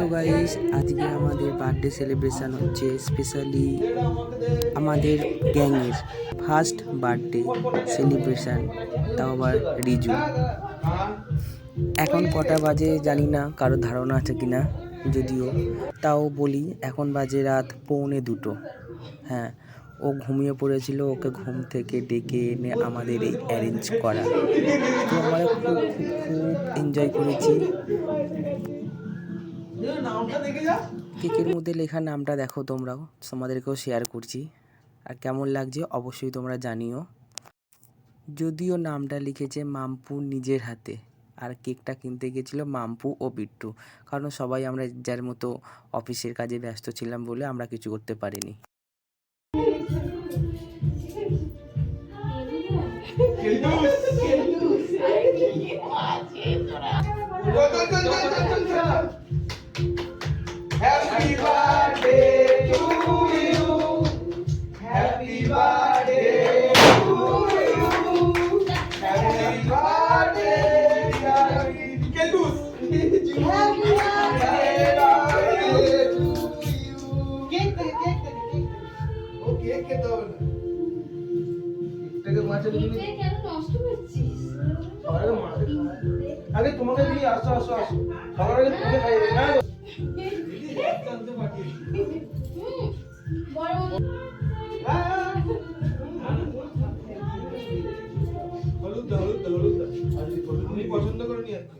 Hello guys, আজকে আমাদের birthday celebration হচ্ছে, স্পেশালি আমাদের গ্যাংয়ের ফার্স্ট বার্থডে সেলিব্রেশন, তাও আবার রিজু। এখন কটা বাজে জানি না, কারো ধারণা আছে কিনা, যদিও তাও বলি এখন বাজে রাত 1:45। হ্যাঁ, ও ঘুমিয়ে পড়েছিল, ওকে ঘুম থেকে ডেকে এনে আমাদের এই অ্যারেঞ্জ করা। তো আমরা খুব খুব খুব এনজয় করেছি। কেকের মধ্যে লেখা নামটা দেখো তোমরাও, তোমাদেরকেও শেয়ার করছি, আর কেমন লাগছে অবশ্যই তোমরা জানিও। যদিও নামটা লিখেছে মাম্পু নিজের হাতে, আর কেকটা কিনতে গেছিলো মাম্পু ও বিট্টু, কারণ সবাই আমরা যার মতো অফিসের কাজে ব্যস্ত ছিলাম বলে আমরা কিছু করতে পারিনি। Happy birthday to you. Happy birthday to you. Happy birthday, dear Kelus. Happy birthday to you. Cake. Okay, cake দাও না। এটাকে মাছ দিয়ে দিবি। কেন নষ্ট করছিস? সবাইকে মারতে খায়। আগে তোমাকে দিয়ে আসো। সবার আগে তুমি খাইবে না। তুমি পছন্দ করে নিয়ে আসছি।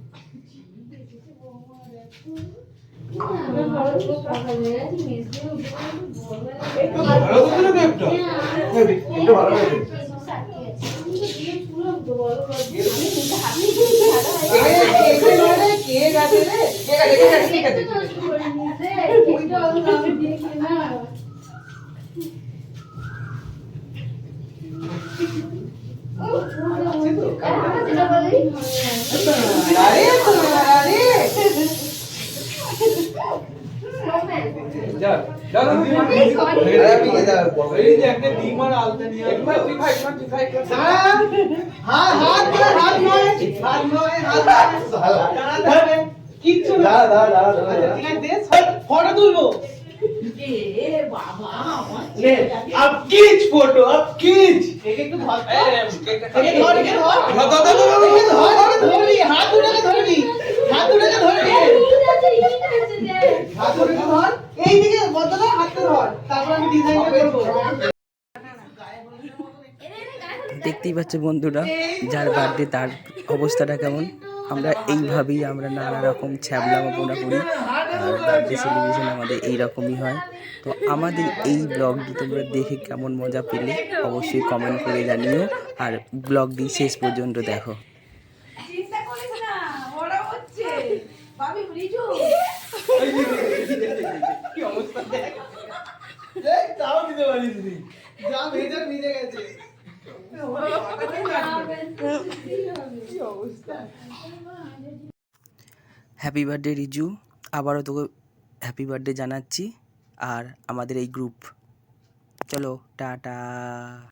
फोटो तुलबो अब खींच फोटो अब खींच एक धर हाथ उठाके धरबी এই দিকে বদলা হাতটা ধর, তারপর আমি ডিজাইনটা করব। দেখতেই পাচ্ছে বন্ধুরা, যার বার্থডে তার অবস্থাটা কেমন। আমরা এইভাবেই আমরা নানা রকম ছ্যাবলামোনা করি, আর বার্থডে সেলিব্রেশন আমাদের এইরকমই হয়। তো আমাদের এই ব্লগটি তোমরা দেখে কেমন মজা পেলে অবশ্যই কমেন্ট করে জানিও, আর ব্লগটি শেষ পর্যন্ত দেখো। কি অবস্থা দেখ, তাও দিতে পারিস নি, যা ভেতর ভিজে গেছে। হ্যাপি বার্থডে রিজু, আবারও তোকে হ্যাপি বার্থডে জানাচ্ছি, আর আমাদের এই গ্রুপ। চলো টাটা।